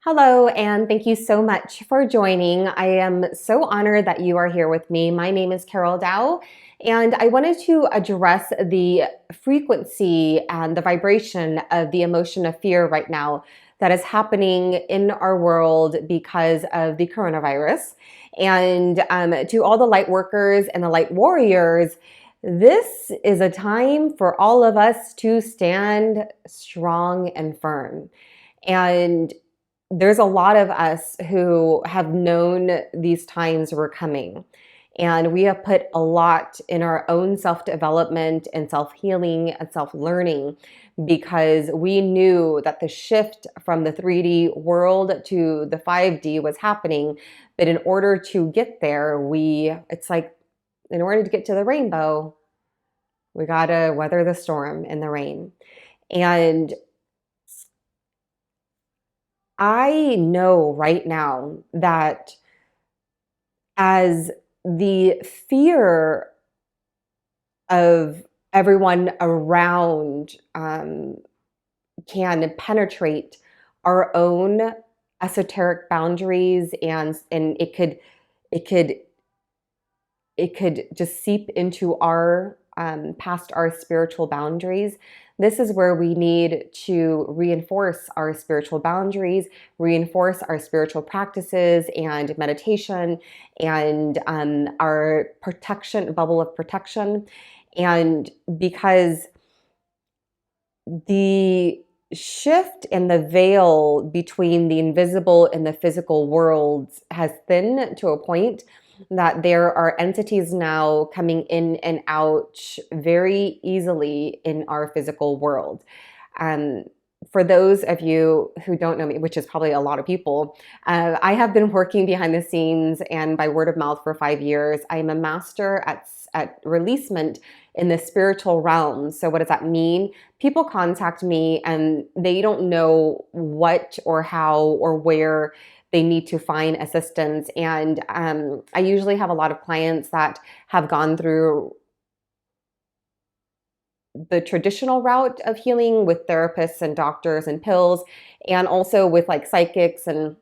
Hello, and thank you so much for joining. I am so honored that you are here with me. My name is Carol Dow, and I wanted to address the frequency and the vibration of the emotion of fear right now that is happening in our world because of the coronavirus. And to all the light workers and the light warriors, this is a time for all of us to stand strong and firm. And there's a lot of us who have known these times were coming. And we have put a lot in our own self development and self healing and self learning because we knew that the shift from the 3D world to the 5D was happening. But in order to get there, it's like, in order to get to the rainbow, we got to weather the storm and the rain. And I know right now that as the fear of everyone around can penetrate our own esoteric boundaries, and it could just seep into our past our spiritual boundaries. This is where we need to reinforce our spiritual boundaries, reinforce our spiritual practices and meditation, and our protection, bubble of protection. And because the shift in the veil between the invisible and the physical worlds has thinned to a point that there are entities now coming in and out very easily in our physical world. Um, for those of you who don't know me, which is probably a lot of people, I have been working behind the scenes and by word of mouth for 5 years. I am a master at releasement in the spiritual realm. So what does that mean? People contact me and they don't know what or how or where they need to find assistance. And I usually have a lot of clients that have gone through the traditional route of healing with therapists and doctors and pills, and also with like psychics and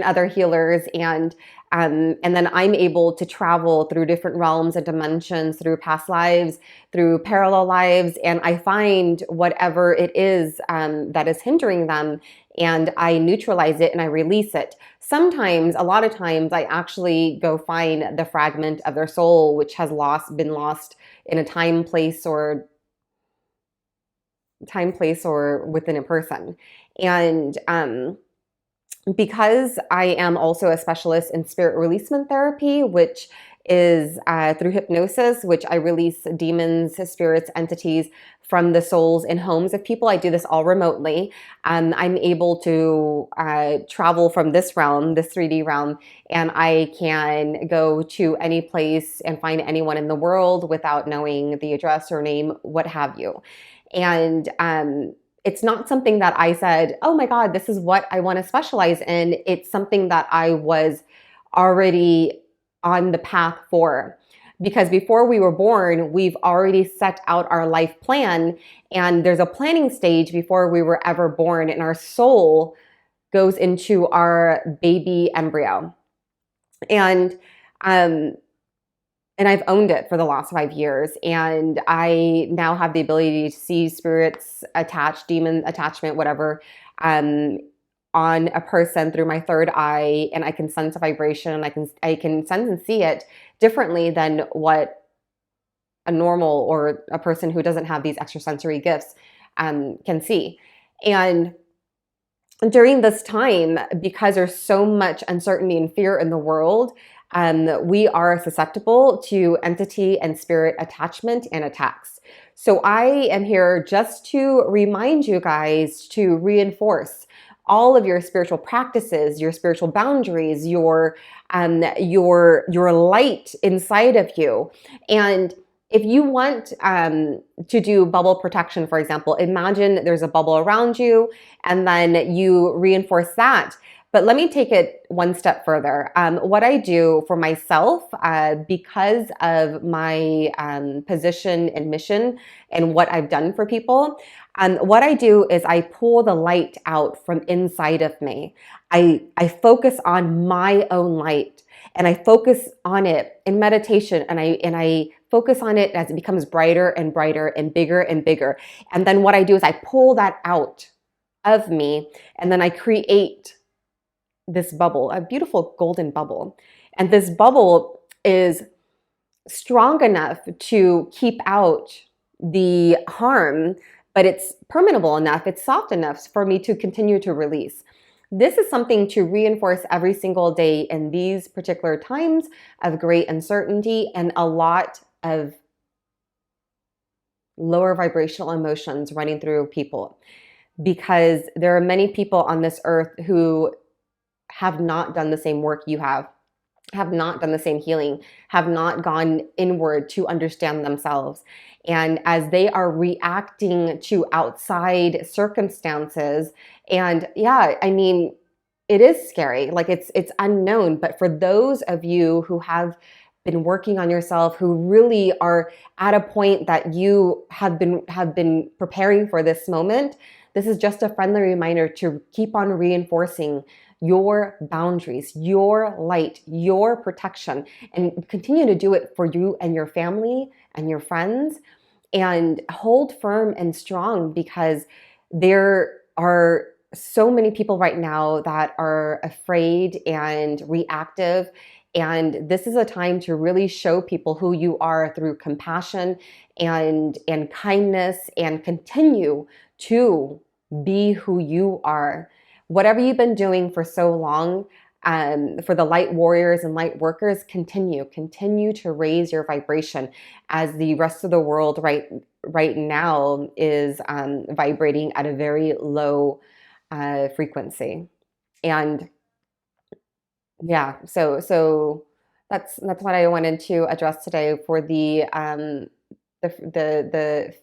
other healers, and then I'm able to travel through different realms and dimensions, through past lives, through parallel lives, and I find whatever it is that is hindering them, and I neutralize it and I release it. Sometimes, a lot of times, I actually go find the fragment of their soul which has been lost in a time, place, or within a person. And because I am also a specialist in spirit releasement therapy, which is through hypnosis, which I release demons, spirits, entities from the souls in homes of people. I do this all remotely. I'm able to travel from this realm, this 3D realm, and I can go to any place and find anyone in the world without knowing the address or name, what have you. And it's not something that I said, oh my God, this is what I want to specialize in. It's something that I was already on the path for. Because before we were born, we've already set out our life plan, and there's a planning stage before we were ever born, and our soul goes into our baby embryo. And I've owned it for the last 5 years. And I now have the ability to see spirits attached, demon attachment, whatever, on a person through my third eye. And I can sense a vibration. I can sense and see it differently than what a normal or a person who doesn't have these extrasensory gifts can see. And during this time, because there's so much uncertainty and fear in the world, we are susceptible to entity and spirit attachment and attacks. So I am here just to remind you guys to reinforce all of your spiritual practices, your spiritual boundaries, your light inside of you. And if you want to do bubble protection, for example, imagine there's a bubble around you and then you reinforce that. But let me take it one step further. What I do for myself, because of my position and mission and what I've done for people, What I do is I pull the light out from inside of me. I focus on my own light, and I focus on it in meditation, and I focus on it as it becomes brighter and brighter and bigger and bigger. And then what I do is I pull that out of me, and then I create this bubble, a beautiful golden bubble. And this bubble is strong enough to keep out the harm, but it's permeable enough, it's soft enough for me to continue to release. This is something to reinforce every single day in these particular times of great uncertainty and a lot of lower vibrational emotions running through people, because there are many people on this earth who have not done the same work you have not done the same healing, have not gone inward to understand themselves. And as they are reacting to outside circumstances, and yeah, I mean, it is scary. Like it's unknown. But for those of you who have been working on yourself, who really are at a point that you have been preparing for this moment, this is just a friendly reminder to keep on reinforcing your boundaries, your light, your protection, and continue to do it for you and your family and your friends, and hold firm and strong, because there are so many people right now that are afraid and reactive. And this is a time to really show people who you are through compassion and kindness, and continue to be who you are. Whatever you've been doing for so long, for the light warriors and light workers, continue to raise your vibration, as the rest of the world right now is vibrating at a very low frequency. And yeah, so that's what I wanted to address today for the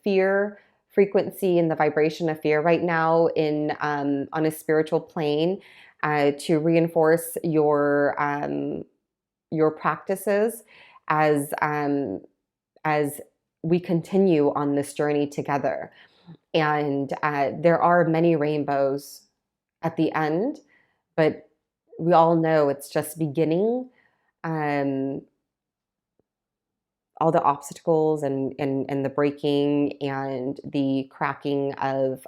fear frequency and the vibration of fear right now in on a spiritual plane, to reinforce your practices as we continue on this journey together. And there are many rainbows at the end, but we all know it's just beginning. Um, all the obstacles and the breaking and the cracking of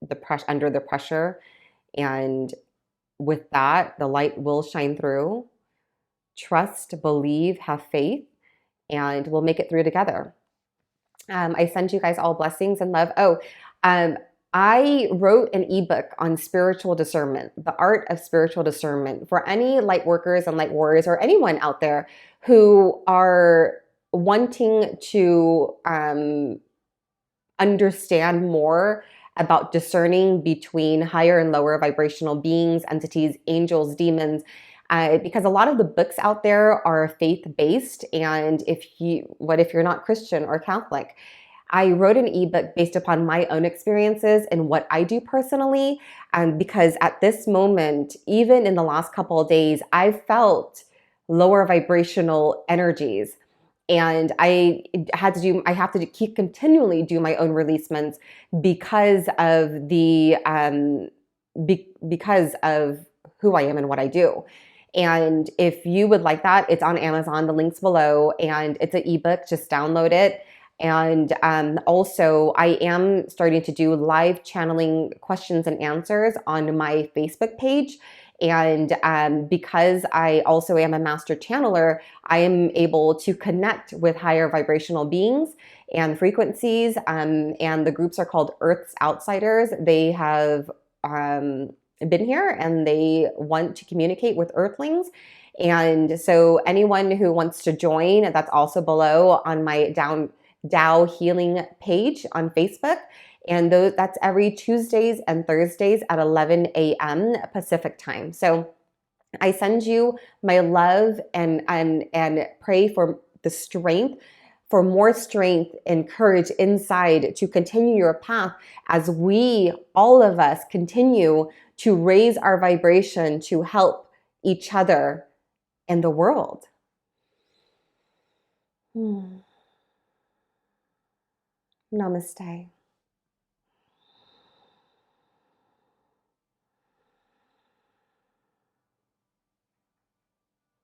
the press under the pressure, and with that, the light will shine through. Trust, believe, have faith, and we'll make it through together. I send you guys all blessings and love. Oh, I wrote an ebook on spiritual discernment, the art of spiritual discernment, for any light workers and light warriors, or anyone out there who are wanting to understand more about discerning between higher and lower vibrational beings, entities, angels, demons. Because a lot of the books out there are faith-based, and what if you're not Christian or Catholic? I wrote an ebook based upon my own experiences and what I do personally, because at this moment, even in the last couple of days, I've felt lower vibrational energies. And I have to keep continually do my own releasements because of because of who I am and what I do. And if you would like that, it's on Amazon. The link's below, and it's an ebook. Just download it. And also, I am starting to do live channeling questions and answers on my Facebook page. And because I also am a master channeler, I am able to connect with higher vibrational beings and frequencies. And the groups are called Earth's Outsiders. They have been here and they want to communicate with Earthlings. And so anyone who wants to join, that's also below on my Tao Healing page on Facebook. And that's every Tuesdays and Thursdays at 11 a.m. Pacific time. So I send you my love and pray for the strength, for more strength and courage inside to continue your path, as we, all of us, continue to raise our vibration to help each other and the world. Namaste.